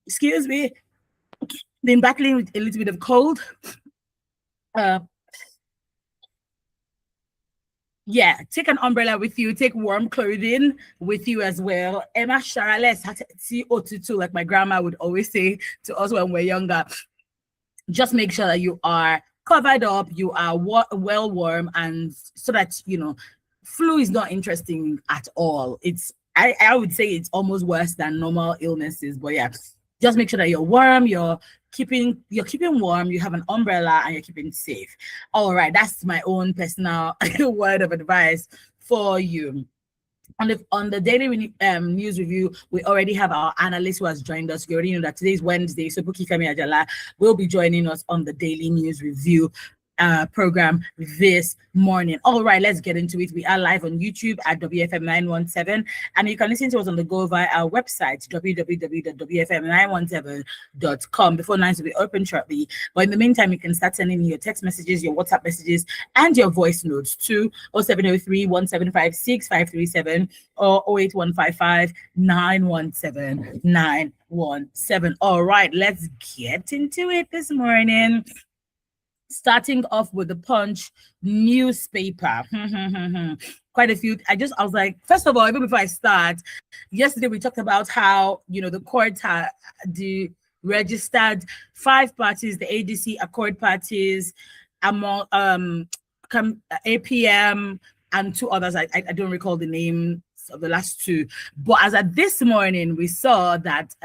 Excuse me. Been battling with a little bit of cold. Uh, yeah, take an umbrella with you, take warm clothing with you as well. Emma Charales CO22, like my grandma would always say to us when we're younger. Just make sure that you are covered up, you are well warm, and so that flu is not interesting at all. I would say it's almost worse than normal illnesses, but yeah, just make sure that you're warm, you're keeping warm, you have an umbrella, and you're keeping safe. All right, that's my own personal word of advice for you. On the daily news review, we already have our analyst who has joined us. You already know that today is Wednesday, so Buki Femi Ajala will be joining us on the daily news review program this morning. All right, let's get into it. We are live on YouTube at WFM917, and you can listen to us on the go via our website, www.wfm917.com. Before lines will be open shortly, but in the meantime, you can start sending your text messages, your WhatsApp messages, and your voice notes to 0703 1756 537 or 08155 917 917. All right, let's get into it this morning. Starting off with the Punch newspaper. Quite a few. I was like, first of all, even before I start, yesterday we talked about how the court had registered 5 parties, the ADC Accord parties, among APM and 2 others. I don't recall the names of the last 2, but as of this morning, we saw that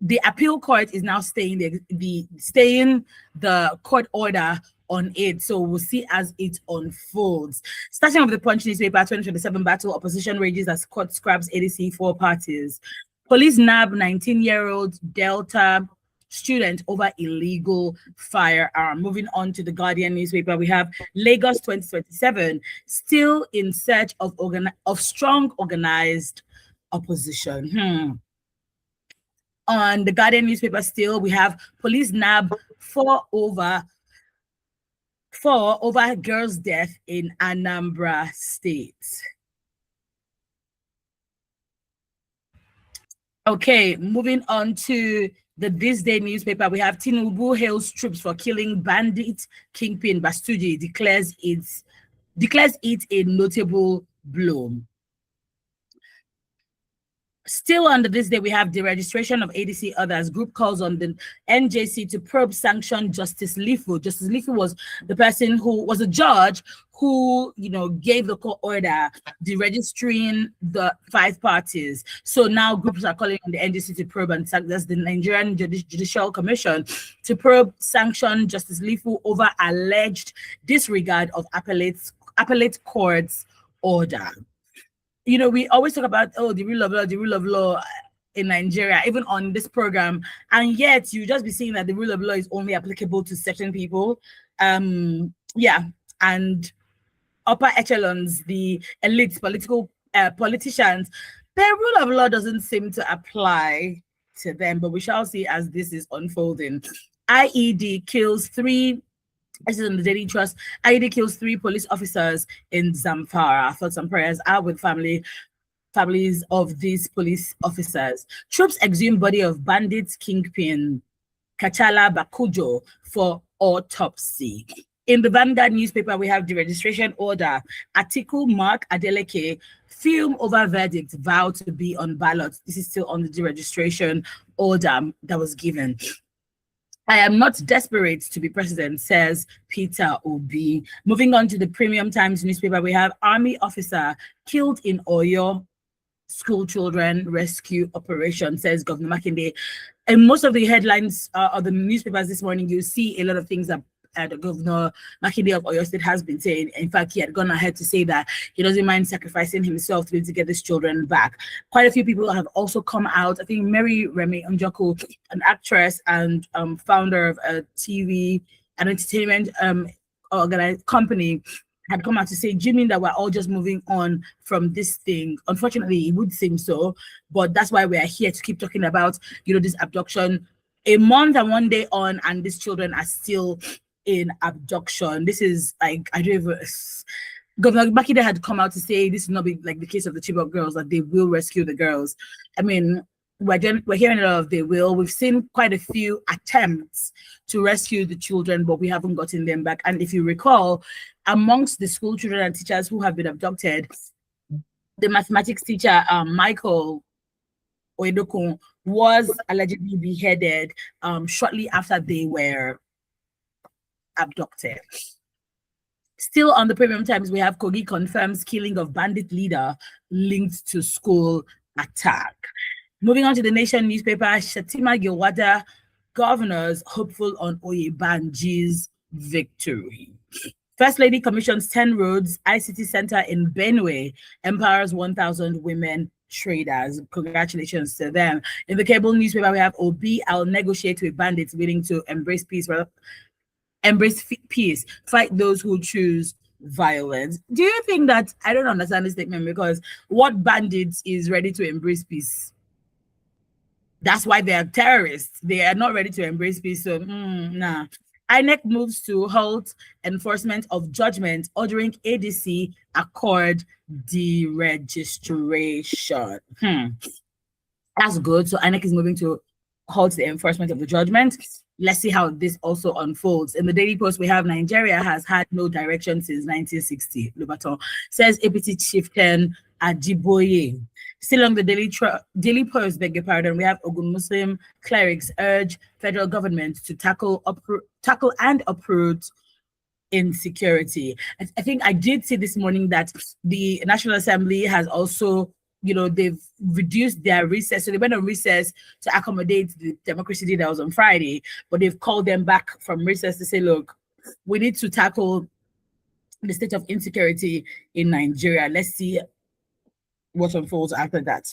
the appeal court is now staying the court order on it. So we'll see as it unfolds. Starting with the Punch newspaper, 2027 battle, opposition rages as court scraps ADC 4 parties. Police nab 19-year-old Delta student over illegal firearm. Moving on to the Guardian newspaper, we have Lagos 2027 still in search of strong organized opposition. On the Guardian newspaper still, we have police nab 4 over girl's death in Anambra State. Okay, moving on to the This Day newspaper, we have Tinubu hails troops for killing bandit kingpin Bastuji, declares it a notable blow. Still under This Day, we have the registration of ADC others. Group calls on the NJC to probe sanction Justice Lifu. Justice Lifu was the person who was a judge who, gave the court order, registering the 5 parties. So now groups are calling on the NJC to probe and that's the Nigerian Judicial Commission to probe sanction Justice Lifu over alleged disregard of appellate court's order. We always talk about, the rule of law in Nigeria, even on this program, and yet you just be seeing that the rule of law is only applicable to certain people. And upper echelons, the elites, politicians, the rule of law doesn't seem to apply to them, but we shall see as this is unfolding. IED kills 3. This is on the Daily Trust. IED kills 3 police officers in Zamfara. Thoughts and prayers are with families of these police officers. Troops exhume body of bandits kingpin Kachala Bakujo for autopsy. In the Vanguard newspaper, we have the registration order. Atiku Mark Adeleke, film over verdict, vow to be on ballot. This is still on the registration order that was given. I am not desperate to be president, says Peter Obi. Moving on to the Premium Times newspaper, we have army officer killed in Oyo school children rescue operation, says Governor Makinde. And most of the headlines of the newspapers this morning, you see a lot of things that the Governor Makinde of Oyo State has been saying. In fact, he had gone ahead to say that he doesn't mind sacrificing himself to be able to get his children back. Quite a few people have also come out. I think Mary Remy Onjoku, an actress and founder of a TV and entertainment organized company, had come out to say, do you mean that we're all just moving on from this thing? Unfortunately, it would seem so, but that's why we are here to keep talking about, this abduction a month and 1 day on, and these children are still in abduction. This is like, I don't even, Governor Makinde had come out to say this is not like the case of the Chibok girls, that they will rescue the girls. I mean, we're hearing a lot of they will. We've seen quite a few attempts to rescue the children, but we haven't gotten them back. And if you recall, amongst the school children and teachers who have been abducted, the mathematics teacher, Michael Oedokun, was allegedly beheaded shortly after they were abducted. Still on the Premium Times, we have Kogi confirms killing of bandit leader linked to school attack. Moving on to the Nation newspaper, Shatima Gilwada, governors hopeful on Oyebanji's victory. First Lady commissions 10 roads, ICT center in Benue, empowers 1,000 women traders. Congratulations to them. In the cable newspaper, we have Obi, I'll negotiate with bandits willing to embrace peace, fight those who choose violence. Do you think that, I don't understand this statement, because what bandits is ready to embrace peace? That's why they are terrorists. They are not ready to embrace peace. So, nah. INEC moves to halt enforcement of judgment, ordering ADC accord deregistration. That's good. So INEC is moving to halt the enforcement of the judgment. Let's see how this also unfolds. In the Daily Post, we have Nigeria has had no direction since 1960. Lubaton says APT chieftain Ajiboye. Still on the Daily Post, beg your pardon, we have Ogun Muslim clerics urge federal government to tackle and uproot insecurity. I think I did see this morning that the National Assembly has also, they've reduced their recess. So they went on recess to accommodate the Democracy Day that was on Friday, but they've called them back from recess to say, look, we need to tackle the state of insecurity in Nigeria. Let's see what unfolds after that.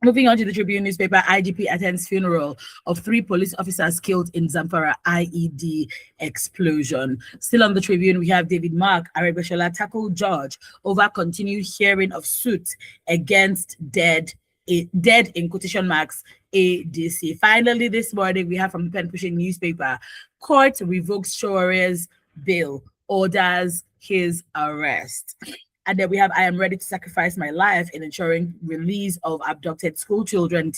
Moving on to the Tribune newspaper, IGP attends funeral of 3 police officers killed in Zamfara IED explosion. Still on the Tribune, we have David Mark, Aregbesola tackle judge over continued hearing of suit against dead in quotation marks ADC. Finally, this morning, we have from the pen pushing newspaper, court revokes Shore's bail, orders his arrest. And then we have, I am ready to sacrifice my life in ensuring release of abducted school children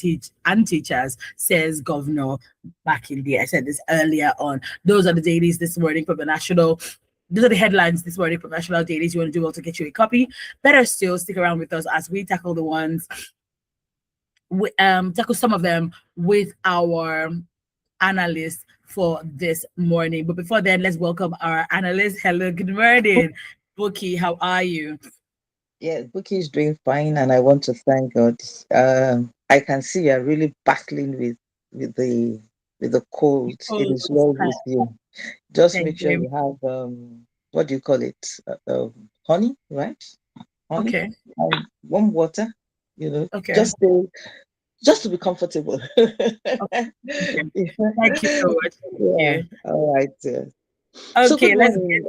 and teachers, says Governor Bakinde. I said this earlier on. Those are the dailies this morning from the National. Those are the headlines this morning from National Dailies. You want to do well to get you a copy. Better still, stick around with us as we tackle the ones, tackle some of them with our analysts for this morning. But before then, let's welcome our analyst. Hello, good morning. Buki, how are you? Yeah, Buki is doing fine, and I want to thank God. I can see you're really battling with the cold. It is well with you. Just make sure you have what do you call it? Honey, right? Honey. Okay. Warm water. Okay. Just to be comfortable. Okay. Thank you so much. Yeah. All right. Okay, so good let's morning,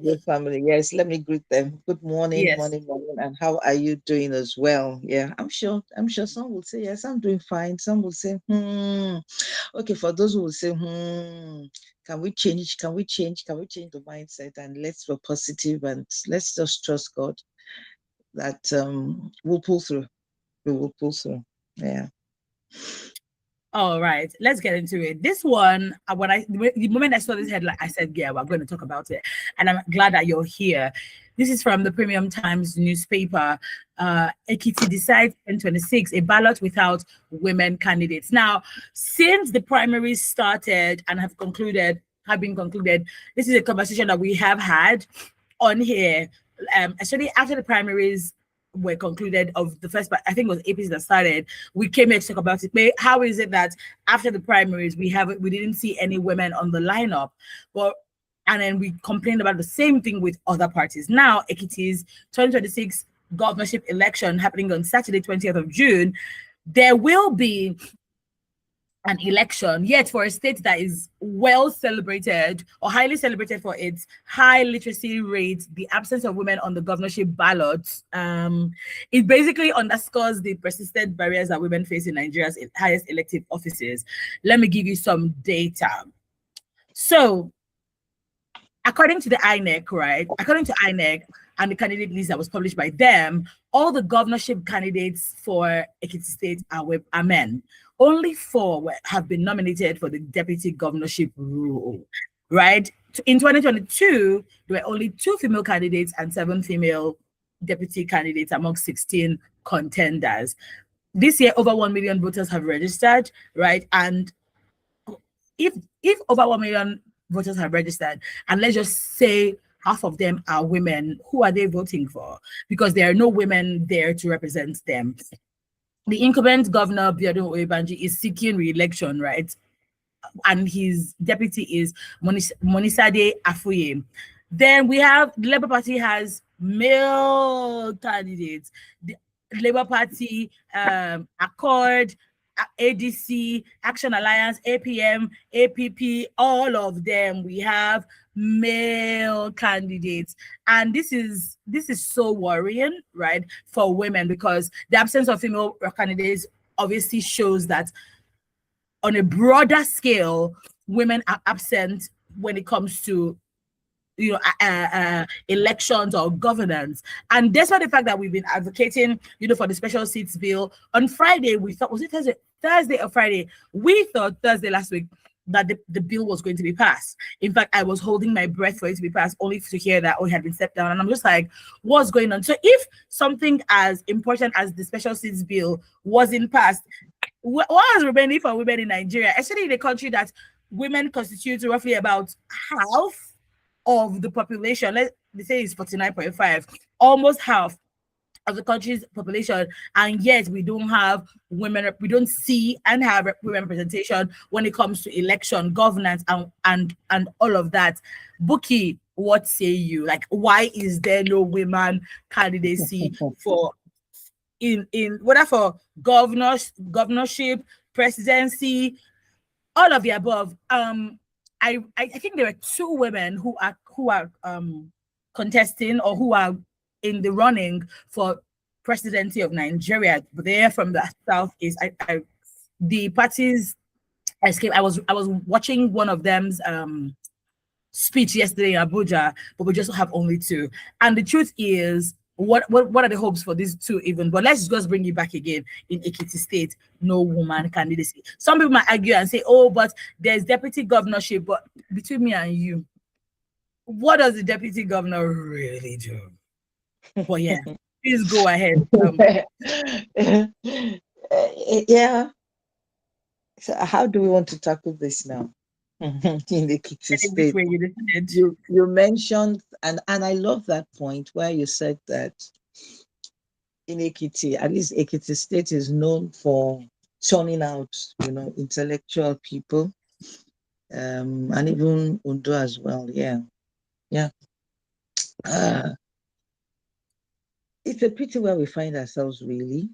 good family. Yes, let me greet them. Good morning, yes. morning, and how are you doing as well? Yeah, I'm sure some will say yes, I'm doing fine. Some will say, Okay, for those who will say, can we change the mindset, and let's be positive, and let's just trust God that we'll pull through. We will pull through. Yeah. All right, let's get into it. This one, the moment I saw this headline, I said, yeah, we're going to talk about it. And I'm glad that you're here. This is from the Premium Times newspaper. EkitiDecides2026, a ballot without women candidates. Now, since the primaries started and have been concluded, this is a conversation that we have had on here. Actually, after the primaries were concluded of the first, I think it was APC that started, we came here to talk about it. But how is it that after the primaries we didn't see any women on the lineup? And then we complained about the same thing with other parties. Now Ekiti's 2026 governorship election happening on Saturday, 20th of June, there will be an election, yet for a state that is well celebrated or highly celebrated for its high literacy rate, the absence of women on the governorship ballot, it basically underscores the persistent barriers that women face in Nigeria's highest elective offices. Let me give you some data. So, according to the INEC, right? According to INEC and the candidate list that was published by them, all the governorship candidates for Ekiti State are men. Only 4 have been nominated for the deputy governorship role, right? In 2022, there were only 2 female candidates and 7 female deputy candidates among 16 contenders. This year, over 1 million voters have registered, right? And if over 1 million voters have registered, and let's just say half of them are women, who are they voting for? Because there are no women there to represent them. The incumbent governor, Biodun Oyebanji, is seeking re-election, right? And his deputy is Monisade Afuye. Then we have the Labour Party has male candidates. The Labour Party, Accord, ADC, Action Alliance, APM, APP, all of them, we have male candidates. And this is so worrying, right, for women, because the absence of female candidates obviously shows that on a broader scale, women are absent when it comes to elections or governance. And despite the fact that we've been advocating, for the special seats bill, on Friday, we thought, was it Thursday or Friday? We thought Thursday last week that the bill was going to be passed. In fact, I was holding my breath for it to be passed, only to hear that it had been stepped down. And I'm just like, what's going on? So if something as important as the special seats bill wasn't passed, what is remaining for women in Nigeria, especially in a country that women constitute roughly about half of the population? Let's say it's 49.5, almost half of the country's population, and yet we don't have women, we don't see and have women representation when it comes to election, governance, and all of that. Buki, what say you? Like, why is there no women candidacy for in whether for governorship, presidency, all of the above? I think there are 2 women who are contesting, or who are in the running for presidency of Nigeria. But they're from the southeast. The parties escape. I was watching one of them's speech yesterday in Abuja, but we just have only 2. And the truth is, what are the hopes for these 2 even? But let's just bring it back again. In Ekiti State, no woman candidacy. Some people might argue and say, oh, but there's deputy governorship. But between me and you, what does the deputy governor really do? Well, yeah, please go ahead. Yeah. So how do we want to tackle this now? In the Ekiti State, you mentioned, and I love that point where you said that in Ekiti, at least Ekiti State is known for turning out, intellectual people, and even Undo as well. Yeah. It's a pity where we find ourselves, really.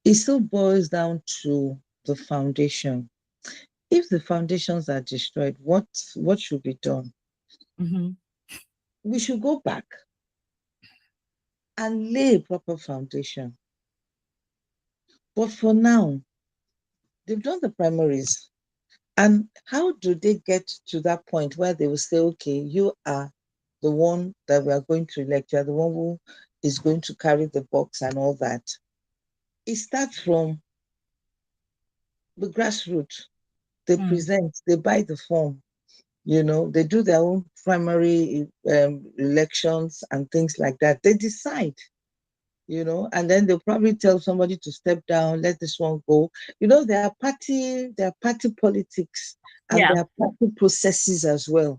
It still boils down to the foundation. If the foundations are destroyed, what should be done? Mm-hmm. We should go back and lay a proper foundation. But for now, they've done the primaries. And how do they get to that point where they will say, okay, you are the one that we are going to elect, you are the one who is going to carry the box and all that? It starts from the grassroots. They present, they buy the form, they do their own primary elections and things like that. They decide, and then they'll probably tell somebody to step down, let this one go. There are party politics, and there are party processes as well.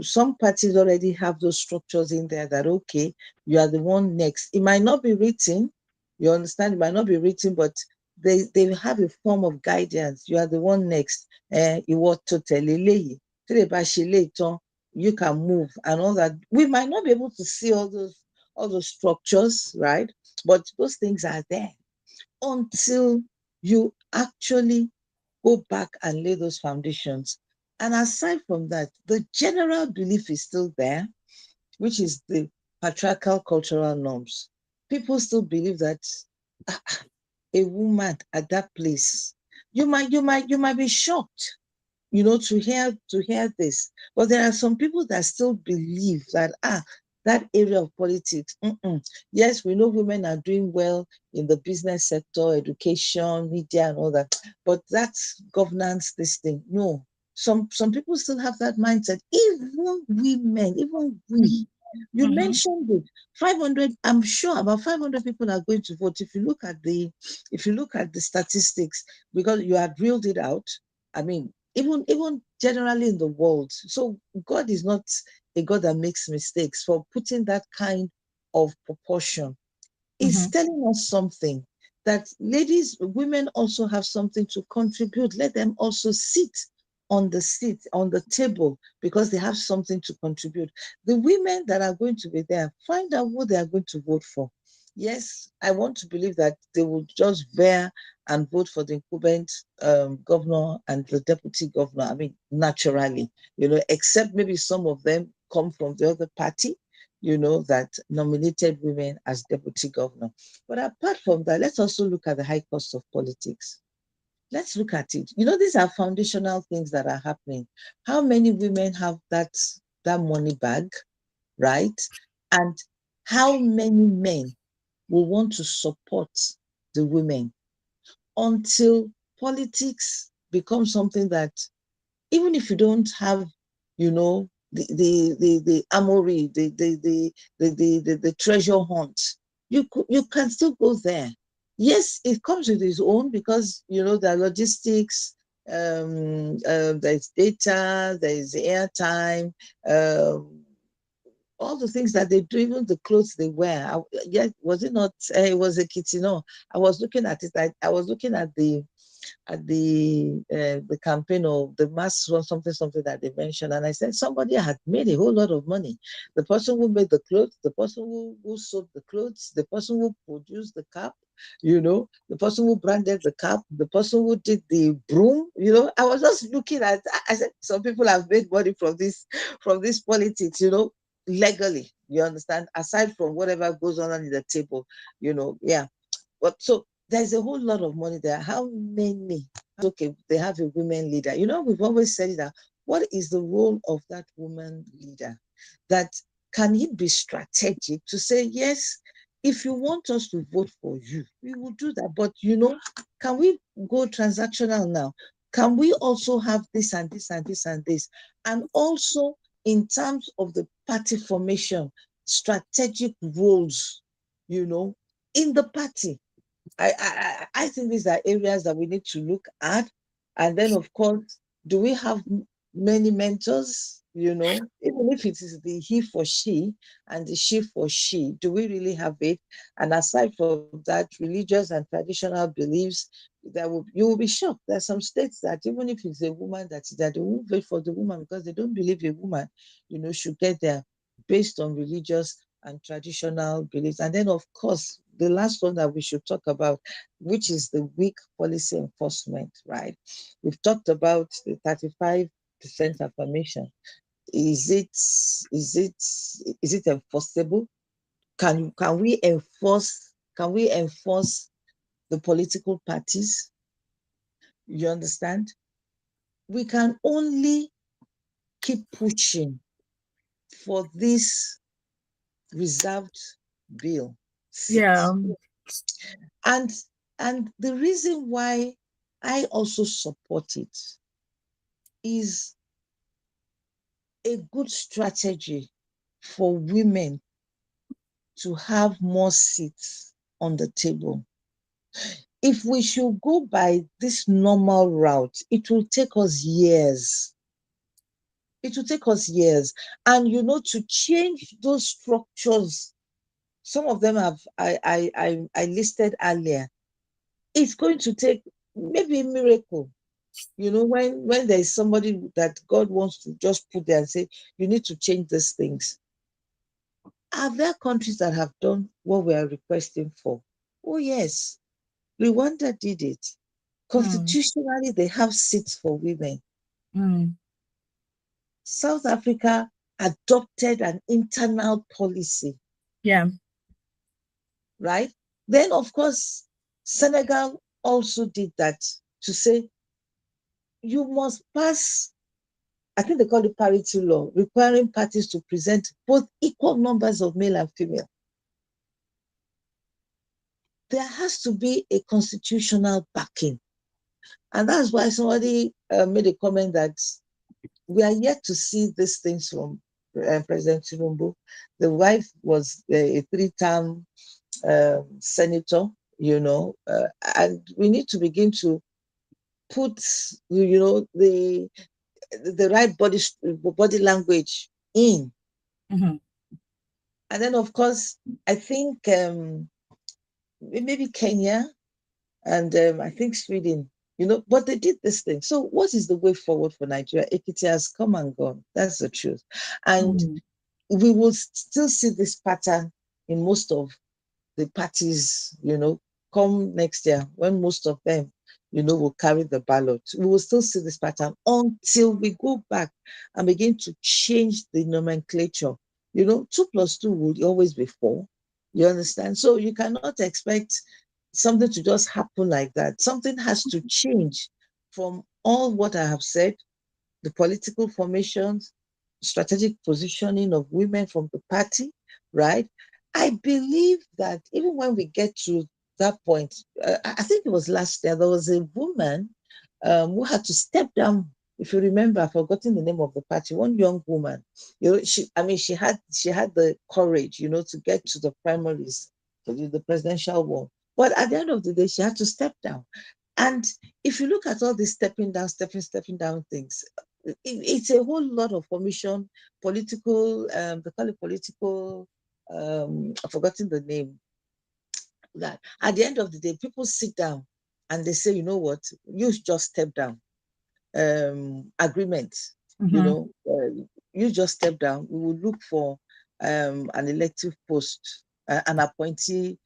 Some parties already have those structures in there that, okay, you are the one next. It might not be written, you understand, it might not be written, but they have a form of guidance. You are the one next. You want to tell you can move and all that. We might not be able to see all those structures, right? But those things are there until you actually go back and lay those foundations. And aside from that, the general belief is still there, which is the patriarchal cultural norms. People still believe that a woman at that place, you might be shocked, to hear this. But there are some people that still believe that that area of politics. Yes, we know women are doing well in the business sector, education, media, and all that, but that's governance, this thing. No, some people still have that mindset. Even women, even we. You mentioned it. 500. I'm sure about 500 people are going to vote. If you look at the statistics, because you had reeled it out. I mean, even generally in the world. So God is not a God that makes mistakes. For putting that kind of proportion is telling us something, that ladies, women also have something to contribute. Let them also sit on the seat, on the table, because they have something to contribute. The women that are going to be there, find out what they are going to vote for. Yes, I want to believe that they will just bear and vote for the incumbent governor and the deputy governor. I mean, naturally, except maybe some of them come from the other party, that nominated women as deputy governor. But apart from that, let's also look at the high cost of politics. Let's look at it. These are foundational things that are happening. How many women have that money bag, right? And how many men will want to support the women until politics becomes something that, even if you don't have, the armory, the treasure hunt, you can still go there. Yes, it comes with its own, because there are logistics, there's data, there's airtime, all the things that they do, even the clothes they wear. Was it not? It was a kitty. No, I was looking at it. I was looking at the campaign of the mass run, something that they mentioned, and I said somebody had made a whole lot of money. The person who made the clothes, the person who sewed the clothes, the person who produced the cap, the person who branded the cap, the person who did the broom. I was just looking at. I said some people have made money from this politics. Legally, you understand. Aside from whatever goes on in the table, yeah. But so there's a whole lot of money there. How many? Okay, they have a women leader. We've always said that. What is the role of that woman leader? That can it be strategic to say, yes, if you want us to vote for you, we will do that. But can we go transactional now? Can we also have this and this and this and this? And also in terms of the party formation, strategic roles, in the party. I think these are areas that we need to look at. And then, of course, do we have many mentors? Even if it is the he for she and the she for she, do we really have it? And aside from that, religious and traditional beliefs, you will be shocked. There are some states that even if it's a woman that they won't vote for the woman, because they don't believe a woman, should get there, based on religious and traditional beliefs. And then, of course, the last one that we should talk about, which is the weak policy enforcement, right? We've talked about the 35% affirmation. Is it enforceable? Can we enforce the political parties? You understand? We can only keep pushing for this reserved bill seat. Yeah. And the reason why I also support it is a good strategy for women to have more seats on the table. If we should go by this normal route, it will take us years. It will take us years. And to change those structures, some of them I listed earlier. It's going to take maybe a miracle. When there is somebody that God wants to just put there and say, you need to change these things. Are there countries that have done what we are requesting for? Oh, yes. Rwanda did it. Constitutionally, they have seats for women. South Africa adopted an internal policy. Yeah. Right? Then, of course, Senegal also did that, to say you must pass I think they call it parity law, requiring parties to present both equal numbers of male and female. There has to be a constitutional backing. And that's why somebody made a comment that we are yet to see these things from President Tinubu. The wife was a three-term senator, and we need to begin to put, the right body language in. Mm-hmm. And then, of course, I think maybe Kenya and I think Sweden, but they did this thing. So what is the way forward for Nigeria? Ekiti has come and gone. That's the truth. And we will still see this pattern in most of the parties, come next year when most of them, will carry the ballot. We will still see this pattern until we go back and begin to change the nomenclature. 2+2 would always be 4. You understand? So you cannot expect something to just happen like that. Something has to change from all what I have said, the political formations, strategic positioning of women from the party, right? I believe that even when we get to that point, I think it was last year, there was a woman who had to step down. If you remember, I've forgotten the name of the party. One young woman, she had the courage, to get to the primaries, to the presidential one. But at the end of the day, she had to step down. And if you look at all these stepping down things, it's a whole lot of formation, political, they call it political, I've forgotten the name. That at the end of the day, people sit down and they say, you know what, you just step down. Agreement, you just step down. We will look for an elective post, an appointee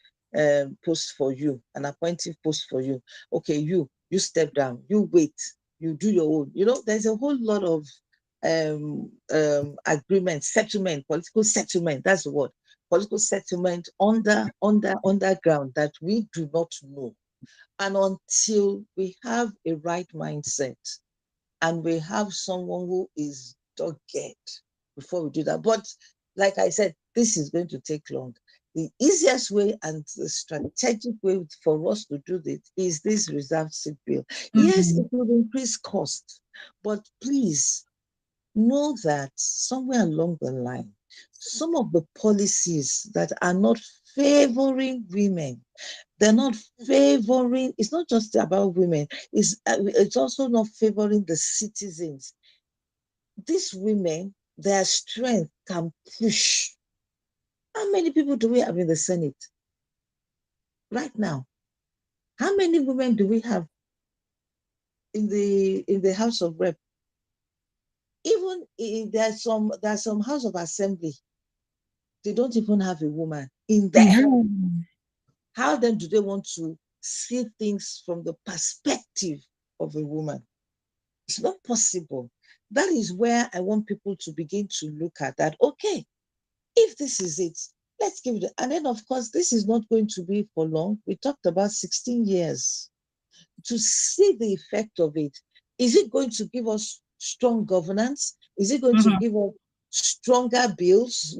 post for you, an appointee post for you. Okay, you step down, you wait, you do your own. There's a whole lot of agreement, settlement, political settlement. That's the word. Political settlement underground that we do not know. And until we have a right mindset and we have someone who is dogged before we do that. But like I said, this is going to take long. The easiest way and the strategic way for us to do this is this reserved seat bill. Yes, it will increase cost, but please know that somewhere along the line, some of the policies that are not favoring women, they're not favoring, it's not just about women, it's also not favoring the citizens. These women, their strength can push. How many people do we have in the Senate right now? How many women do we have in the House of Rep? Even there's some House of Assembly, they don't even have a woman in there. How then do they want to see things from the perspective of a woman? It's not possible. That is where I want people to begin to look at that. Okay, if this is it, let's give it. And then, of course, this is not going to be for long. We talked about 16 years to see the effect of it. Is it going to give us strong governance? Is it going to give us stronger bills,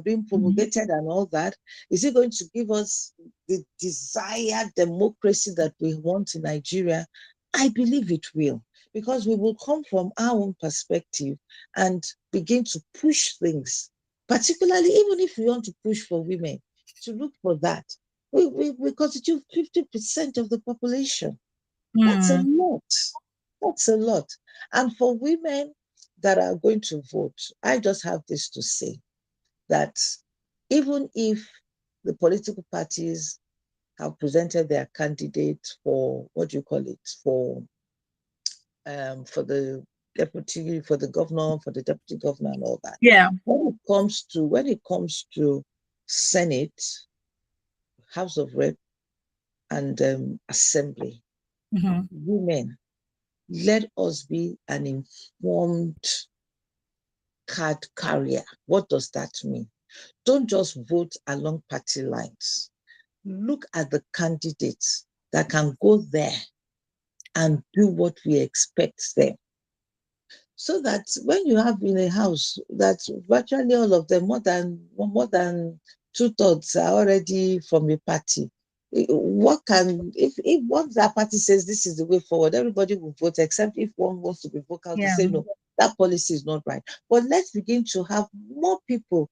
being promulgated and all that? Is it going to give us the desired democracy that we want in Nigeria? I believe it will, because we will come from our own perspective and begin to push things, particularly even if we want to push for women, to look for that. We constitute 50% of the population. That's a lot. That's a lot. And for women that are going to vote, I just have this to say, that even if the political parties have presented their candidate for, what do you call it, for the deputy, for the governor, for the deputy governor and all that. Yeah. When it comes to Senate, House of Rep, and Assembly, women, let us be an informed card carrier. What does that mean? Don't just vote along party lines. Look at the candidates that can go there and do what we expect them. so that when you have in a house that virtually all of them, more than 2/3 are already from a party, what can if what that party says this is the way forward, everybody will vote except if one wants to be vocal to Yeah. say no, that policy is not right. But let's begin to have more people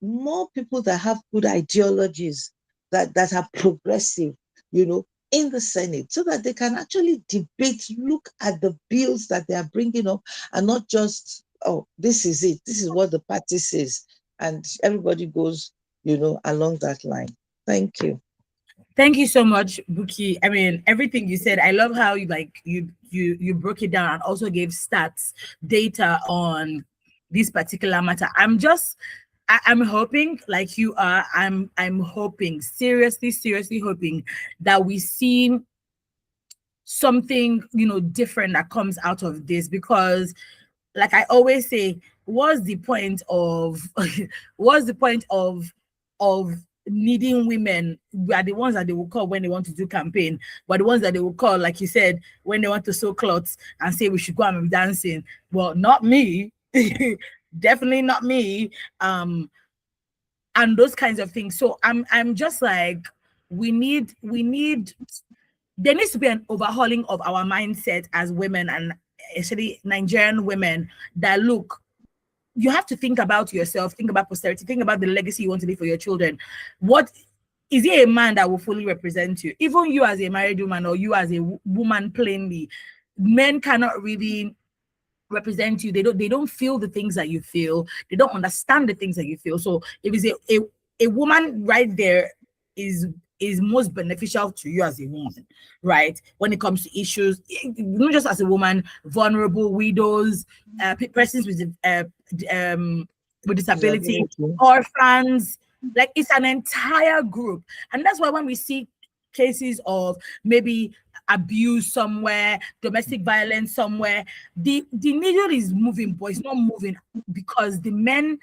that have good ideologies, that are progressive, in the Senate, so that they can actually debate, look at the bills that they are bringing up, and not just, oh, this is it, this is what the party says, and everybody goes, along that line. Thank you. Thank you so much, Buki. I mean, everything you said, I love how you broke it down and also gave stats, data on this particular matter. I'm hoping, like you are, I'm hoping, seriously hoping that we see something, different that comes out of this, because like I always say, what's the point of what's the point of needing women? We are the ones that they will call when they want to do campaign, but the ones that they will call, like you said, when they want to sew clothes and say we should go and be dancing. Well, not me. Definitely not me. And those kinds of things. So I'm just like, we need there needs to be an overhauling of our mindset as women, and especially Nigerian women, that look, you have to think about yourself, think about posterity, think about the legacy you want to leave for your children. What is it? A man that will fully represent you? Even you as a married woman, or you as a woman plainly, men cannot really represent you. They don't feel the things that you feel. They don't understand the things that you feel. So if it's a woman right there is most beneficial to you as a woman, right? When it comes to issues, not just as a woman, vulnerable widows, persons with disability, Disability. orphans, like it's an entire group. And that's why when we see cases of maybe abuse somewhere, domestic violence somewhere, the needle is moving, but it's not moving because men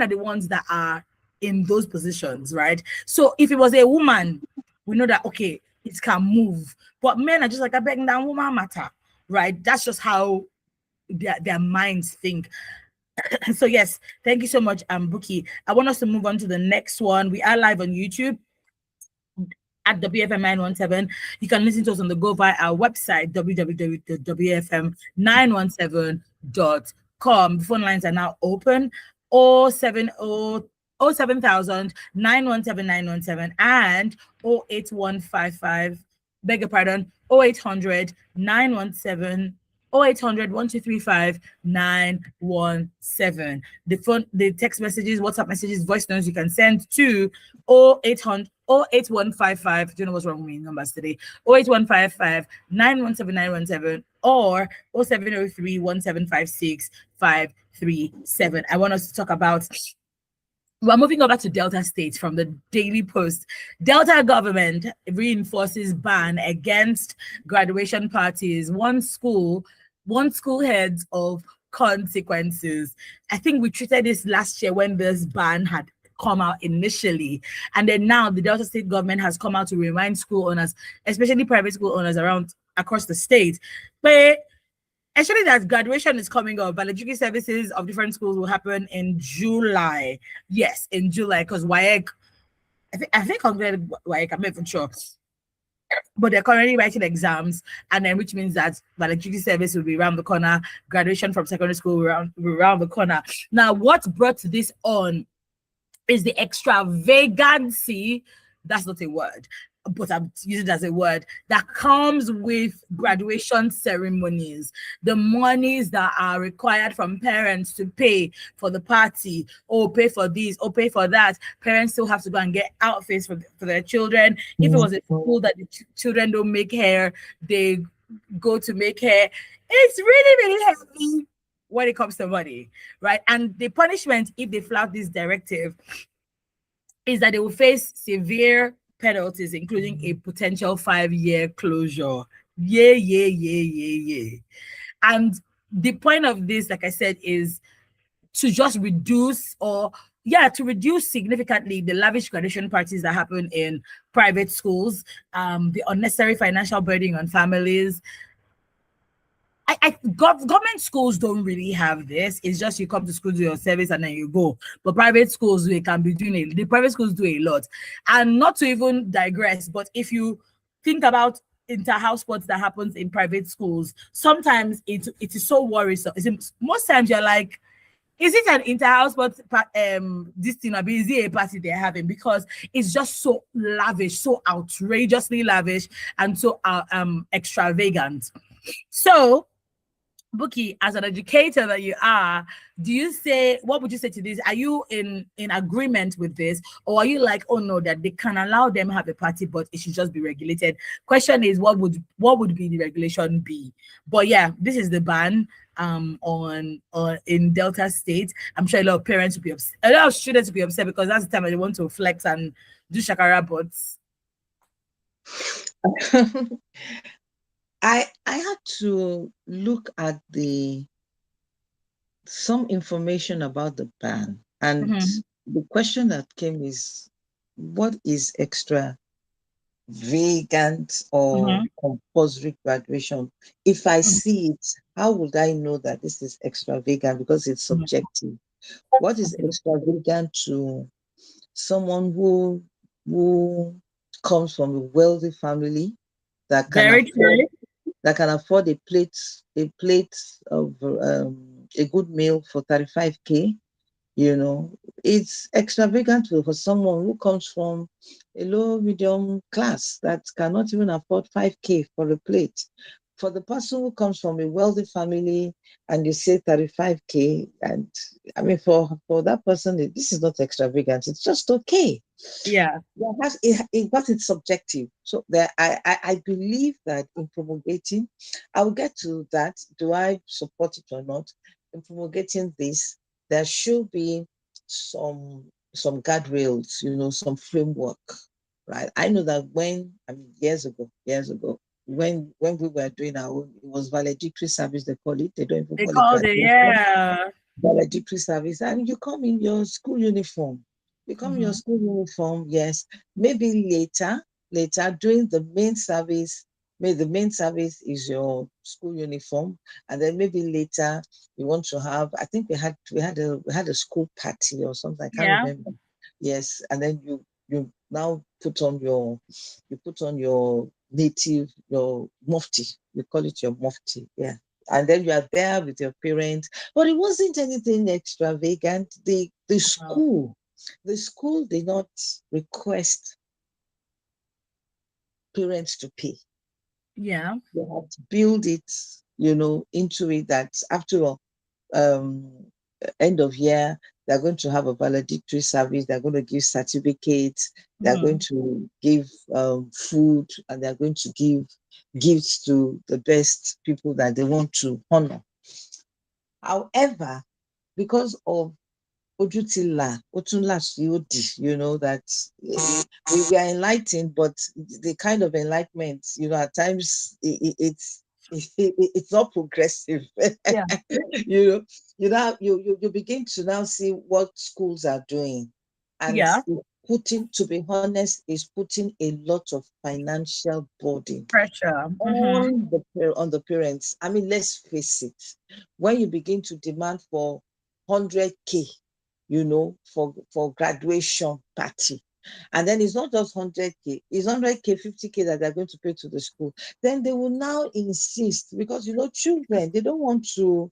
are the ones that are in those positions, right? So if it was a woman, we know that okay, it can move. But men are just like, I beg that woman matter, right? That's just how their minds think. So yes, thank you so much, Buki. I want us to move on to the next one. We are live on YouTube at WFM 917. You can listen to us on the go via our website, www.wfm917.com. The phone lines are now open. 070 07000 and 08155, beg your pardon, 0800 917 0800 1235 917. The phone, the text messages, WhatsApp messages, voice notes you can send to 0800 08155. Do you know what's wrong with me numbers today? 08155 917 917 or 0703 1756 537. I want us to talk about. We're moving over to Delta State from the Daily Post. Delta government reinforces ban against graduation parties. One school heads of consequences. I think we treated this last year when this ban had come out initially, and then now the Delta State government has come out to remind school owners, especially private school owners across the state, but actually that graduation is coming up. Valedictory services of different schools will happen in July. Yes, in July, because WAEC, I think I'm glad WAEC, I'm not even sure. But they're currently writing exams, and then which means that valedictory service will be around the corner, graduation from secondary school around the corner. Now, what brought this on is the extravagancy. That's not a word, but I'm using it as a word, that comes with graduation ceremonies. The monies that are required from parents to pay for the party, or pay for this, or pay for that. Parents still have to go and get outfits for their children. If it was a school that the children don't make hair, they go to make hair. It's really heavy when it comes to money, right? And the punishment, if they flout this directive, is that they will face severe penalties, including a potential 5-year closure. Yeah. And the point of this, like I said, is to just reduce significantly the lavish graduation parties that happen in private schools, the unnecessary financial burden on families. Government schools don't really have this. It's just you come to school, do your service, and then you go. But private schools, they can be doing it. The private schools do a lot. And not to even digress, but if you think about inter-house sports that happens in private schools, sometimes it is so worrisome. Most times you're like, is it an inter-house sports this thing, or is it a party they're having? Because it's just so lavish, so outrageously lavish, and so extravagant. So Buki, as an educator that you are, what would you say to this? Are you in agreement with this, or are you like, oh no, that they can allow them have a party, but it should just be regulated? Question is, what would be the regulation be? But yeah, this is the ban on in Delta State. I'm sure a lot of parents will be upset, a lot of students will be upset, because that's the time that they want to flex and do shakara, but I had to look at some information about the ban, and mm-hmm, the question that came is, what is extravagant or mm-hmm, compulsory graduation? If I mm-hmm, see it, how would I know that this is extravagant? Because it's subjective. What is okay. extravagant to someone who comes from a wealthy family that can Very afford true. a plate of a good meal for 35K? You know, it's extravagant for someone who comes from a low medium class that cannot even afford 5K for a plate. For the person who comes from a wealthy family and you say 35K, and I mean, for that person, this is not extravagant, it's just okay. Yeah. Yeah, but it's subjective. So there, I believe that in promulgating, I'll get to that. Do I support it or not? In promulgating this, there should be some guardrails, some framework, right? I know that years ago, when we were doing our own, it was valedictory service, they call it. They don't even They call it called it, graduation. yeah. Valedictory service, and you come in your school uniform. You come in your Mm-hmm. school uniform, yes. Maybe later during the main service, maybe the main service is your school uniform, and then maybe later you want to have. I think we had a school party or something. I can't Yeah. remember. Yes, and then you now put on your native, your mufti. We call it your mufti, yeah. And then you are there with your parents, but it wasn't anything extravagant. The Wow. school did not request parents to pay. Yeah. They had to build it, into it, that after all, um, end of year, they're going to have a valedictory service, they're going to give certificates, they're going Mm-hmm. to give food, and they're going to give gifts to the best people that they want to honor. However, because of Ojutila, Otunla Siodi, that we are enlightened, but the kind of enlightenment, at times it's not progressive. Yeah. you know, you begin to now see what schools are doing, and Yeah. to be honest, is putting a lot of financial burden Pressure. Mm-hmm. on the parents. I mean, let's face it, when you begin to demand for 100K, for graduation party, and then it's not just 100K, it's 100K, 50K that they're going to pay to the school. Then they will now insist, because children, they don't want to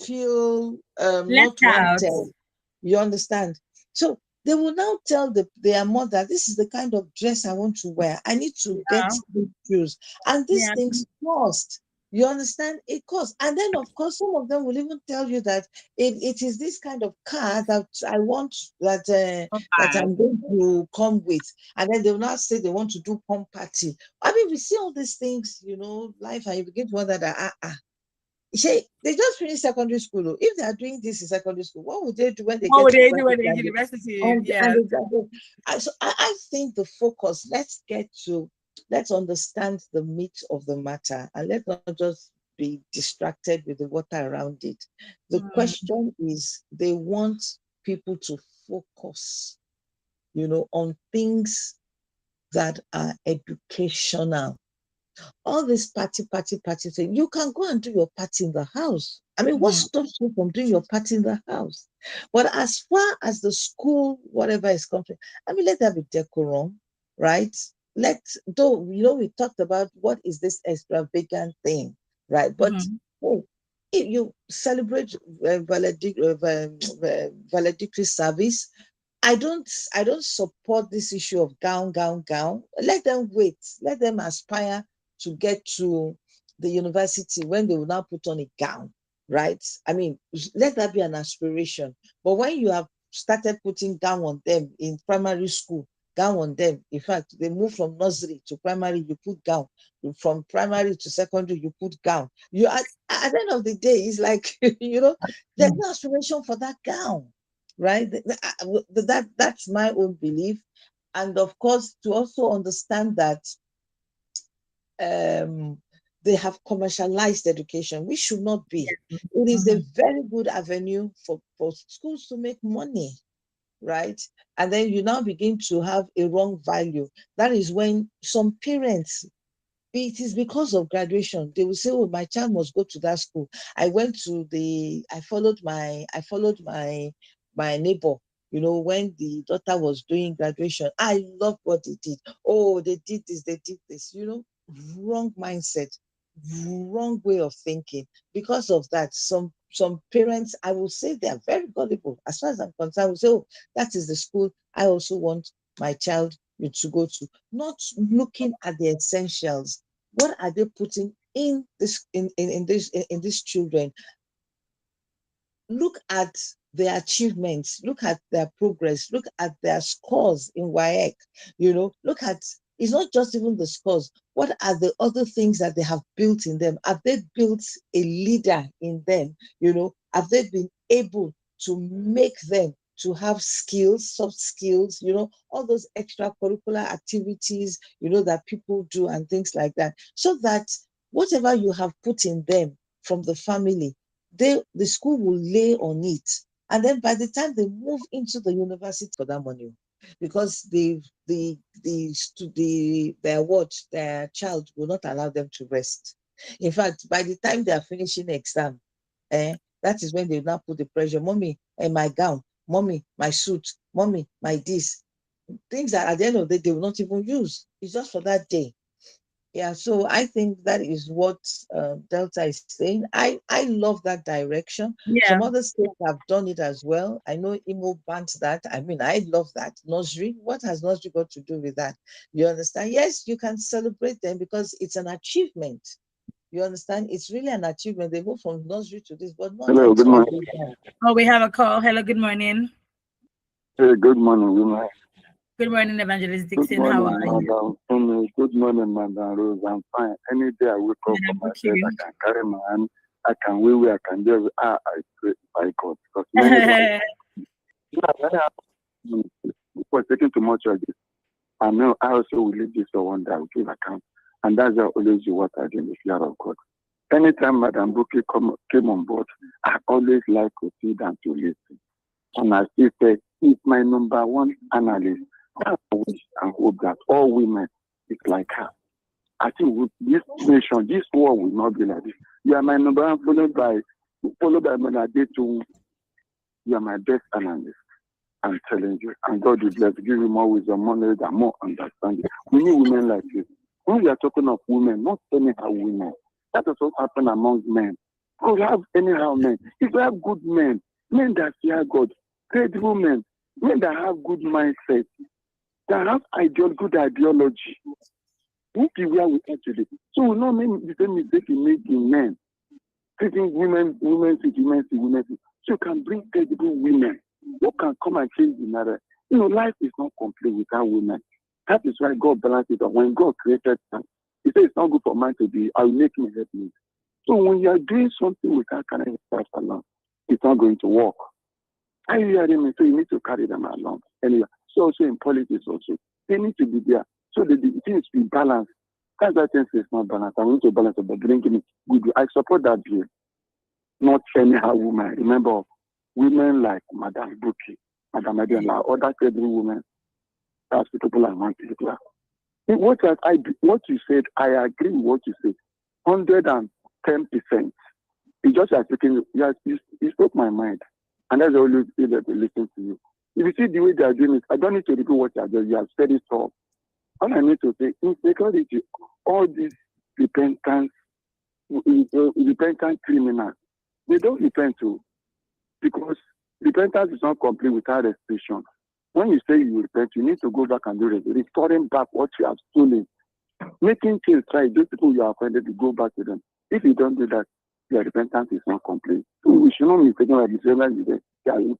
feel not Left out. wanted. You understand? So they will now tell their mother, this is the kind of dress I want to wear. I need to get Yeah. these shoes. And these Yeah. things cost. You understand? It costs. And then, of course, some of them will even tell you that it is this kind of car that I want, that Okay. I'm going to come with. And then they will now say they want to do pump party. I mean, we see all these things, life, and you begin to wonder that, they just finished secondary school. If they are doing this in secondary school, what would they do when they What get would to they do when university they and get to they, university? and, Yeah. and they graduate? So I think the focus, let's understand the meat of the matter, and let's not just be distracted with the water around it. The Mm. question is, they want people to focus, on things that are educational. All this party thing. You can go and do your party in the house. I mean, what stops you from doing your party in the house? But as far as the school, whatever is coming, I mean, let there be decorum, right? We talked about what is this extravagant thing, right? But if you celebrate valedictory service, I don't support this issue of gown. Let them wait. Let them aspire to get to the university when they will now put on a gown, right? I mean, let that be an aspiration. But when you have started putting gown on them in primary school, gown on them. In fact, they move from nursery to primary, you put gown. From primary to secondary, you put gown. You at the end of the day, it's like, there's no aspiration for that gown, right? That's my own belief. And of course, to also understand that they have commercialized education, which should not be. It is a very good avenue for schools to make money, right? And then you now begin to have a wrong value. That is when some parents, it is because of graduation, they will say, oh, my child must go to that school. I followed my neighbor, when the daughter was doing graduation. I love what they did. Oh, they did this, wrong mindset, wrong way of thinking. Because of that, some parents, I will say, they are very gullible. As far as I'm concerned, I will say, oh, that is the school I also want my child to go to. Not looking at the essentials. What are they putting in these children? Look at their achievements, look at their progress, look at their scores in WAEC, look at, it's not just even the scores. What are the other things that they have built in them? Have they built a leader in them? Have they been able to make them to have skills, soft skills, all those extracurricular activities, that people do and things like that, so that whatever you have put in them from the family, the school will lay on it. And then by the time they move into the university for that money, because their child will not allow them to rest. In fact, by the time they are finishing exam, that is when they now put the pressure. Mommy, my gown. Mommy, my suit. Mommy, my this. Things that at the end of the day they will not even use. It's just for that day. Yeah, so I think that is what Delta is saying. I love that direction. Some other states have done it as well. I know Imo banned that. I mean, I love that. Nursery, what has nursery got to do with that? You understand? Yes, you can celebrate them because it's an achievement. You understand? It's really an achievement. They move from nursery to this, but not. Hello, good morning. Oh, we have a call. Hello, good morning. Hey, good morning, woman. Good morning, Evangelist Dixon. How are you? Good morning, Madam Rose. I'm fine. Any day I wake up from my bed, I can carry my hand, I can wait, I can do. I pray by God. Because many people taking too much of this. I know I also will leave this for one day, I will give account. And that's always what I do in the fear of God. Anytime Madam Buki came on board, I always like to sit and to listen. And I still say, he's my number one analyst. I wish and hope that all women is like her. I think with this nation, this world will not be like this. You are my number one, followed by Menadetu. You are my best analyst. I'm telling you. And God will bless, give you more wisdom, more knowledge, and more understanding. We need women like you. When we are talking of women, not anyhow women. That is what happens among men. We have anyhow men. If we have good men that fear God, credible men that have good mindset, that have good ideology, who be where we are today. So we not make the same mistake we make in men, taking women. So you can bring credible women who can come and change the narrative. Life is not complete without women. That is why God balanced it. When God created man, He said it's not good for man to be, I will make me help me. So when you are doing something without carrying yourself along, it's not going to work. Are you hearing me? So you need to carry them along. Anyway, so also in politics also, they need to be there. So the things be balanced. That's why things is not balanced. I want to balance it by bringing good. I support that view. Not anyhow woman. Remember, women like Madam Buki, Madam Adela, other credible women. That's the people I want to declare. What you said, I agree with what you said, 110%. It's just like speaking. You spoke my mind, and that's always able to listen to you. If you see the way they are doing it, I don't need to repeat what you have done. You have said it all. All I need to say, in security, all these repentant criminals, they don't repent to, because repentance is not complete without restriction. When you say you repent, you need to go back and do it, restoring back what you have stolen, making change. Try those people you are offended to go back to them. If you don't do that, your repentance is not complete. So we should not mistake like the same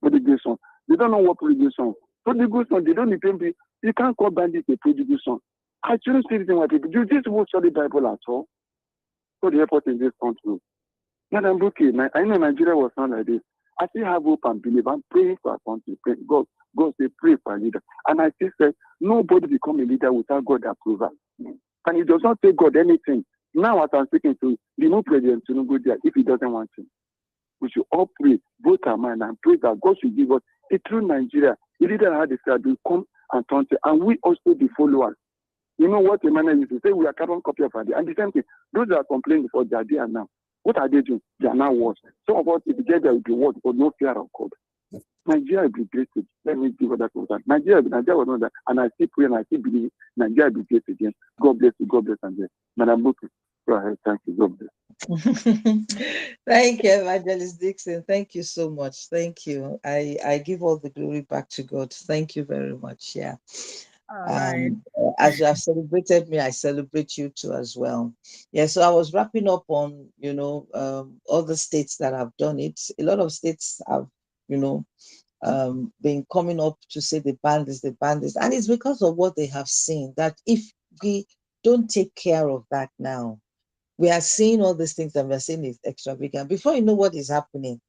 prodigal son. They don't know what prodigal son. Prodigal son, they don't repent. You can't call bandits a prodigal son. I shouldn't say anything like people. Do this whole study Bible at all? So the airport in this country. Madam Buki, I know Nigeria was not like this. I still have hope and believe. I'm praying for our country. Pray. God say pray for a leader. And I still say nobody become a leader without God's approval. And it does not take God anything. Now as I'm speaking to remove President Tinubu there if he doesn't want to. We should all pray, both our mind, and pray that God should give us a true Nigeria. A leader that had this will come and turn to, and we also be followers. You know what Emmanuel used to say? We are carbon copy of Adi. And the same thing, those that are complaining before, they are there now. What are they doing? They are now worse. Some of us, if we get there, will be worse, but no fear of God. Nigeria will be great. Let me give that to that. Nigeria was not that. And I still pray and I still believe Nigeria will be great again. God bless you. God bless Nigeria. Madam Buki, go ahead. Thank you. God bless. Thank you, Evangelist Dixon. Thank you so much. Thank you. I give all the glory back to God. Thank you very much. Yeah. All right. As you have celebrated me, I celebrate you too as well. Yeah, so I was wrapping up on, all the states that have done it. A lot of states have, been coming up to say the bandits, and it's because of what they have seen, that if we don't take care of that now, we are seeing all these things and we're saying it's extravagant. Before you know what is happening,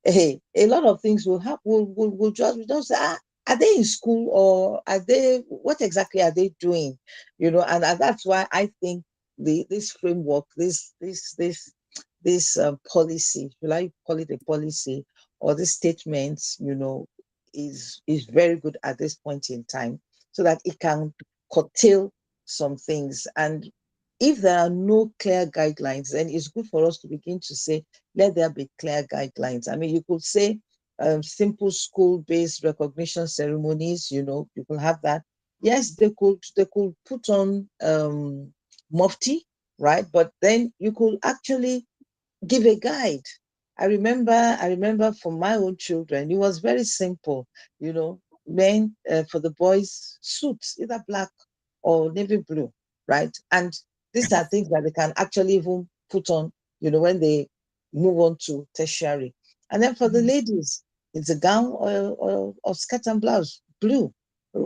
hey, a lot of things will happen. We'll just say, are they in school, or are they, what exactly are they doing? And that's why I think this framework, this policy, will I call it a policy, or this statement, is very good at this point in time, so that it can curtail some things. And if there are no clear guidelines, then it's good for us to begin to say, let there be clear guidelines. I mean, you could say simple school-based recognition ceremonies, you could have that. Yes, they could put on mufti, right? But then you could actually give a guide. I remember for my own children, it was very simple, men, for the boys, suits, either black or navy blue, right? And these are things that they can actually even put on, when they move on to tertiary. And then for the ladies, it's a gown or skirt and blouse, blue.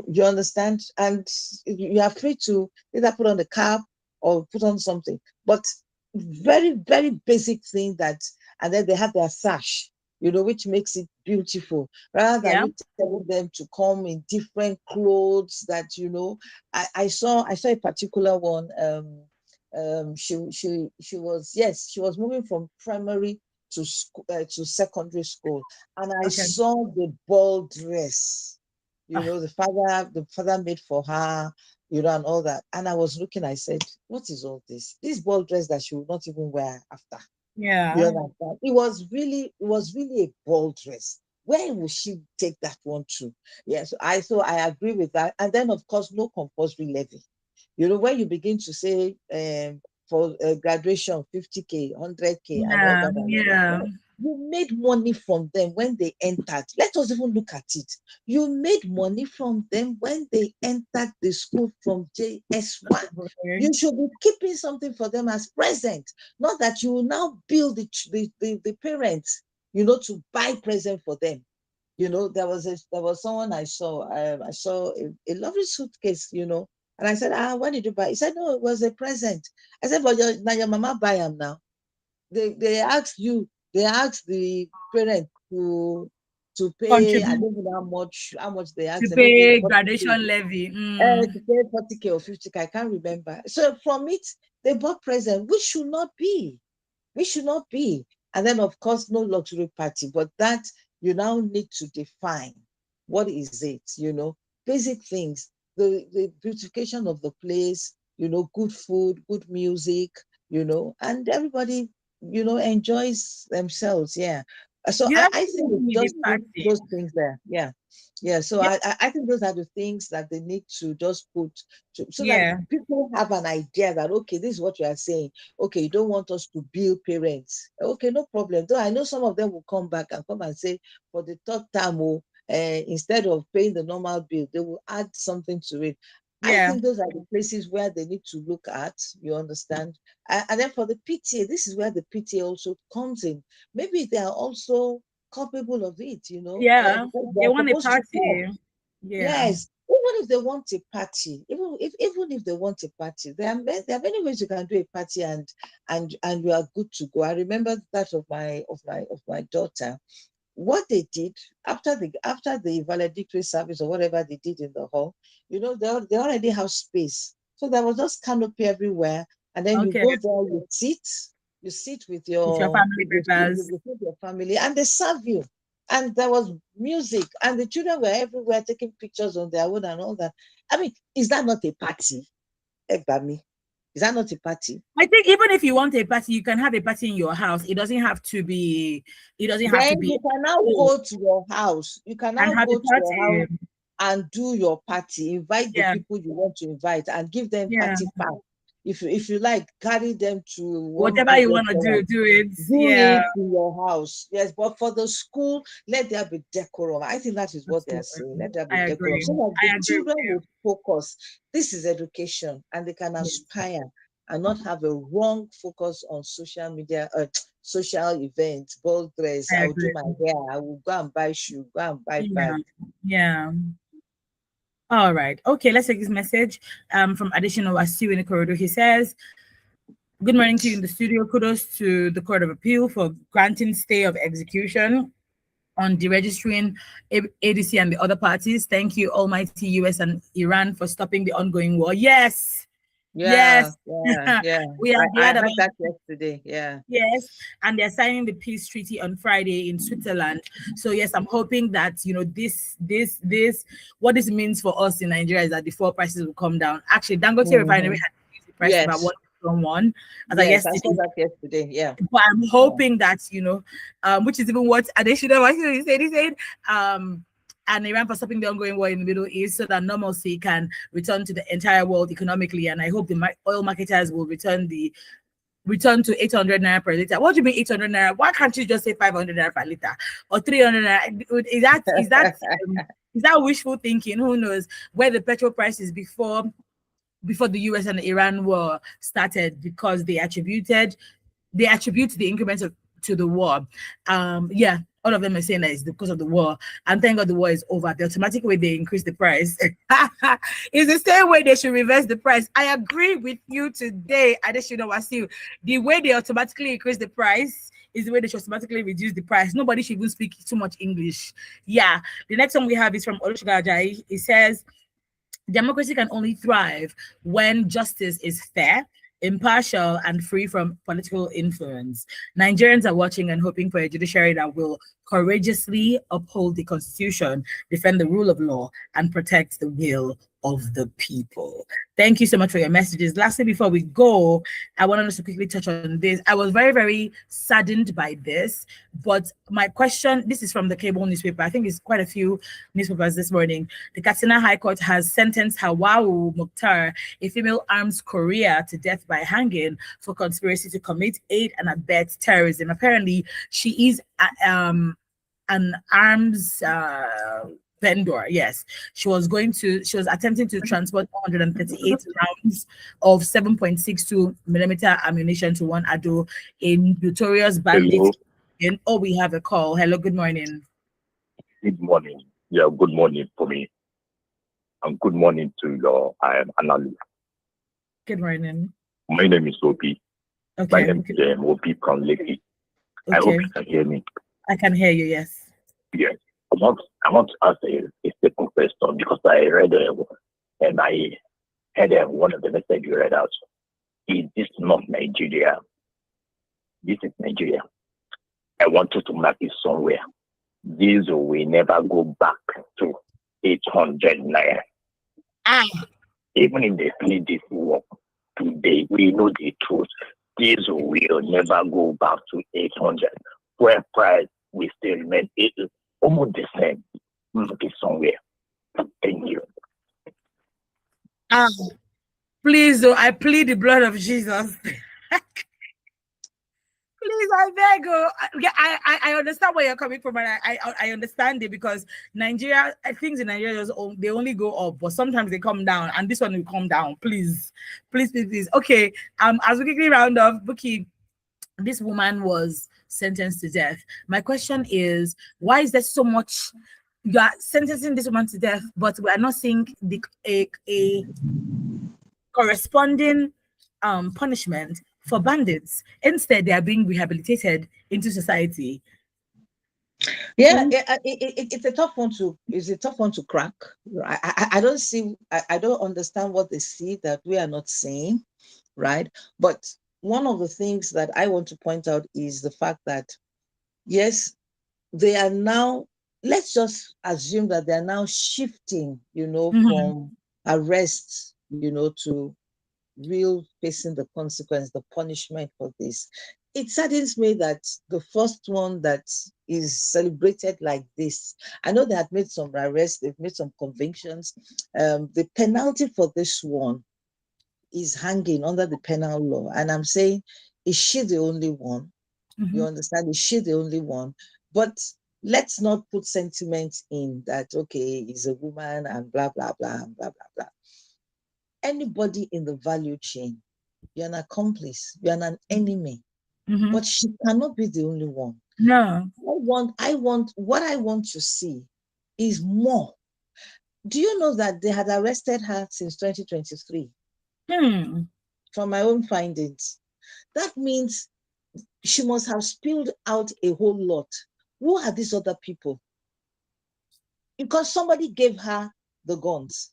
You understand? And you are free to either put on the cap or put on something. But very, very basic thing and then they have their sash, which makes it beautiful, rather than you telling them to come in different clothes that, I saw a particular one. She was moving from primary to school, to secondary school, and I saw the ball dress, the father made for her, and all that. And I was looking, I said, what is all this? This ball dress that she would not even wear after. Yeah. You understand? It was really a ball dress. Where will she take that one to? Yes, so I agree with that. And then, of course, no compulsory levy. When you begin to say for graduation, 50K, 100K, and all that. You made money from them when they entered. Let us even look at it. You made money from them when they entered the school from JS1. You should be keeping something for them as present, not that you will now build the parents, to buy present for them. There was someone I saw. I saw a lovely suitcase, and I said, when did you buy? He said, no, it was a present. I said, but now your mama buy them now. They asked the parent to pay. I don't know how much they asked to them. pay graduation levy. To pay 40K or 50K, I can't remember. So from it, they bought present, which should not be. And then, of course, no luxury party. But that you now need to define what is it. Basic things. the beautification of the place, good food, good music, and everybody, enjoys themselves. Yeah. So You I have to think it's with the just party. those things there. Yeah. Yeah. So Yeah. I think those are the things that they need to just put so that Yeah. people have an idea that, okay, this is what you are saying. Okay, you don't want us to bill parents. Okay, no problem. Though I know some of them will come back and come and say, for the third time, instead of paying the normal bill, they will add something to it. I Yeah. think those are the places where they need to look at, you understand? And then for the PTA, this is where the PTA also comes in. Maybe they are also culpable of it, Yeah. because They they're want a supposed to go. party. Yeah. Yes, even if they want a party, even if they want a party, there are many ways you can do a party and you are good to go. I remember that of my daughter. What they did after the valedictory service or whatever they did in the hall, they already have space. So there was just canopy everywhere. And then you Okay. go there, you sit with With your your family with, members. with your family, and they serve you. And there was music, and the children were everywhere taking pictures on their own and all that. I mean, is that not a party? Ebami? Is that not a party? I think even if you want a party, you can have a party in your house. It doesn't have to be. It doesn't have to Then be you can now full go to your house. You can and now have a go to your house party. and do your party. Invite the Yeah. people you want to invite and give them Yeah. party pack. If you like, carry them to one Whatever big you want to restaurant. do it. Do Yeah. it in your house. Yes, but for the school, let there be decorum. I think that is what they are saying. Let there be I decorum. agree. So that the I agree with children you. will focus. This is education, and they can Yes. aspire and not have a wrong focus on social media, social events, ball dress. I I will do agree. my hair. I will go and buy shoe, go and buy Yeah. bag. Yeah. All right. Okay, let's take this message from Additional Wasiu in the corridor. He says, good morning to you in the studio. Kudos to the Court of Appeal for granting stay of execution on deregistering ADC and the other parties. Thank you, Almighty US and Iran, for stopping the ongoing war. Yes. Yeah, Yes. yeah, yeah. We are I glad about heard that yesterday. Yeah. Yes, and they're signing the peace treaty on Friday in Switzerland. So yes, I'm hoping that this what this means for us in Nigeria is that the fuel prices will come down. Actually, Dangote refinery Mhm. had increased the price about Yes, 1.1 as I yes. I saw yesterday. that yesterday. Yeah. But I'm Yeah. hoping that which is even what Adesina actually said. He said, and Iran for stopping the ongoing war in the Middle East so that normalcy can return to the entire world economically. And I hope the oil marketers will return to 800 naira per liter. What do you mean 800 naira? Why can't you just say 500 naira per liter or 300 naira? Is that wishful thinking? Who knows where the petrol prices before the US and the Iran war started, because they attribute the increments to the war. Yeah, all of them are saying that it's because of the war. And thank God the war is over. The automatic way they increase the price is the same way they should reverse the price. I agree with you today, Adesina Wasiu. The way they automatically increase the price is the way they should automatically reduce the price. Nobody should even speak too much English. Yeah. The next one we have is from Oluchiga Ajayi. It says, democracy can only thrive when justice is fair, impartial, and free from political influence. Nigerians are watching and hoping for a judiciary that will courageously uphold the Constitution, defend the rule of law, and protect the will of the people. Thank you so much for your messages. Lastly, before we go, I wanted us to quickly touch on this. I was very, very saddened by this, but my question, this is from the cable newspaper. I think it's quite a few newspapers this morning. The Katsina High Court has sentenced Hawau Mukhtar, a female arms courier, to death by hanging for conspiracy to commit, aid, and abet terrorism. Apparently, she is an arms vendor. Yes, she was attempting to transport 138 rounds of 7.62 millimeter ammunition to one Ado, a notorious bandit. Oh, we have a call. Hello, good morning. Good morning. Yeah, good morning for me. And good morning to your analyst. Good morning. My name is Obi. Okay. My name is Obi from Lekki. Okay. I hope you can hear me. I can hear you, yes. Yes. I want to ask a second question, because I read and I heard one of the messages you read out. Is this not Nigeria? This is Nigeria. I want you to mark it somewhere. This will never go back to 800 naira. Even if they finish this work today, we know the truth. This will never go back to 800, where price will still remain almost the same. It's somewhere. Thank you. Please, though, I plead the blood of Jesus. Please, I beg you. Yeah, I understand where you're coming from, and I understand it, because Nigeria, things in Nigeria they only go up, but sometimes they come down, and this one will come down. Please, please, please, please. Okay. As we quickly round off, Buki, this woman was sentenced to death. My question is, why is there so much? You are sentencing this woman to death, but we are not seeing a corresponding punishment for bandits. Instead, they are being rehabilitated into society. Yeah, it's a tough one to crack. I don't see. I don't understand what they see that we are not seeing, right? But one of the things that I want to point out is the fact that, yes, they are now. Let's just assume that they are now shifting, from arrests, to real facing the consequence, the punishment for this. It saddens me that the first one that is celebrated like this, I know they have made some arrests, they've made some convictions. The penalty for this one is hanging under the penal law. And I'm saying, is she the only one? You understand? Is she the only one? But let's not put sentiment in that, okay, he's a woman and blah, blah, blah, and blah, blah, blah. Anybody in the value chain, you're an accomplice, you're an enemy, but she cannot be the only one. No. What I want to see is more. Do you know that they had arrested her since 2023? From my own findings. That means she must have spilled out a whole lot. Who are these other people? Because somebody gave her the guns.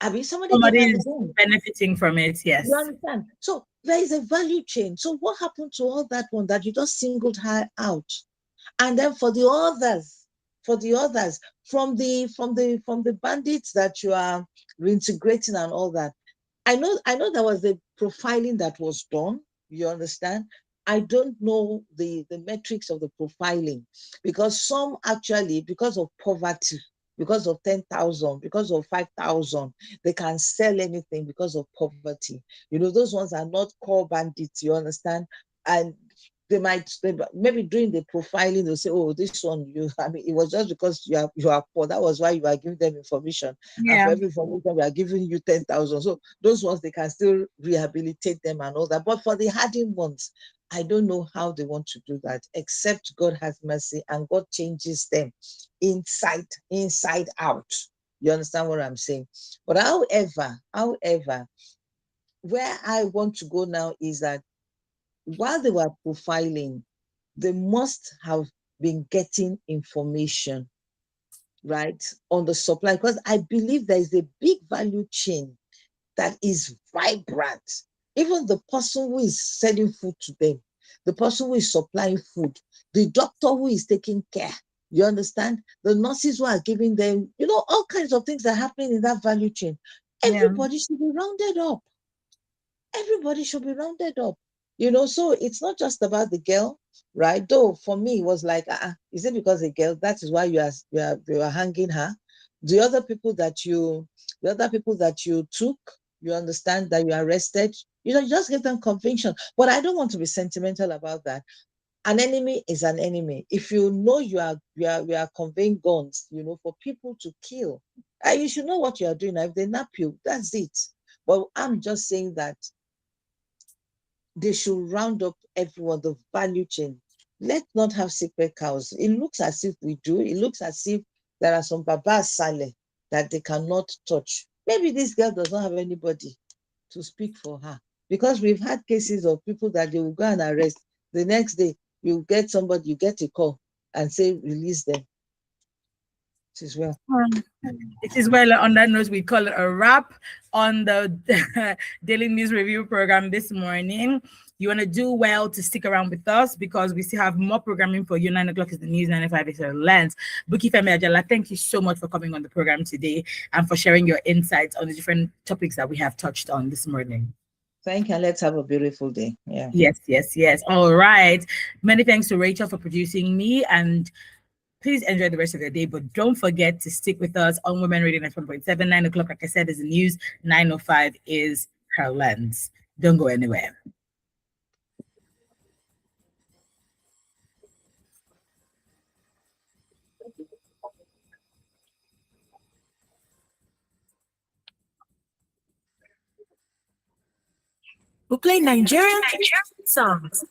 I mean, somebody is benefiting from it, yes. You understand? So there is a value chain. So what happened to all that one that you just singled her out? And then for the others, from the bandits that you are reintegrating and all that. I know there was the profiling that was done. You understand? I don't know the metrics of the profiling, because some actually, because of poverty, because of 10,000, because of 5,000, they can sell anything because of poverty. Those ones are not core bandits, you understand? And they maybe during the profiling, they'll say, oh, this one, it was just because you are poor. That was why you are giving them information. Yeah. And for every information, we are giving you 10,000. So those ones, they can still rehabilitate them and all that. But for the hardened ones, I don't know how they want to do that, except God has mercy and God changes them inside out. You understand what I'm saying? But however, where I want to go now is that while they were profiling, they must have been getting information, right, on the supply, because I believe there is a big value chain that is vibrant. Even the person who is selling food to them, the person who is supplying food, the doctor who is taking care, you understand? The nurses who are giving them, all kinds of things are happening in that value chain. Everybody should be rounded up. Everybody should be rounded up. So it's not just about the girl, right? Though for me, it was like, is it because a girl? That is why you are hanging her. The other people that you took, you understand, that you arrested, you just give them conviction. But I don't want to be sentimental about that. An enemy is an enemy. If you know you are conveying guns, for people to kill, you should know what you are doing. If they nap you, that's it. But I'm just saying that they should round up everyone, the value chain. Let's not have secret cows. It looks as if we do. It looks as if there are some Baba Saleh that they cannot touch. Maybe this girl does not have anybody to speak for her, because we've had cases of people that they will go and arrest. The next day, you get a call and say, release them. It is well. It is well. On that note, we call it a wrap on the Daily News Review program this morning. You want to do well to stick around with us because we still have more programming for you. 9 o'clock is the news, 9:05 is your lens. Buki Femi Ajala, thank you so much for coming on the program today and for sharing your insights on the different topics that we have touched on this morning. Thank you. Let's have a beautiful day. Yeah. Yes. All right. Many thanks to Rachel for producing me, and please enjoy the rest of your day. But don't forget to stick with us on Women Radio 91.7. 9 o'clock, like I said, is the news. 9:05 is her lens. Don't go anywhere. We play Nigerian songs.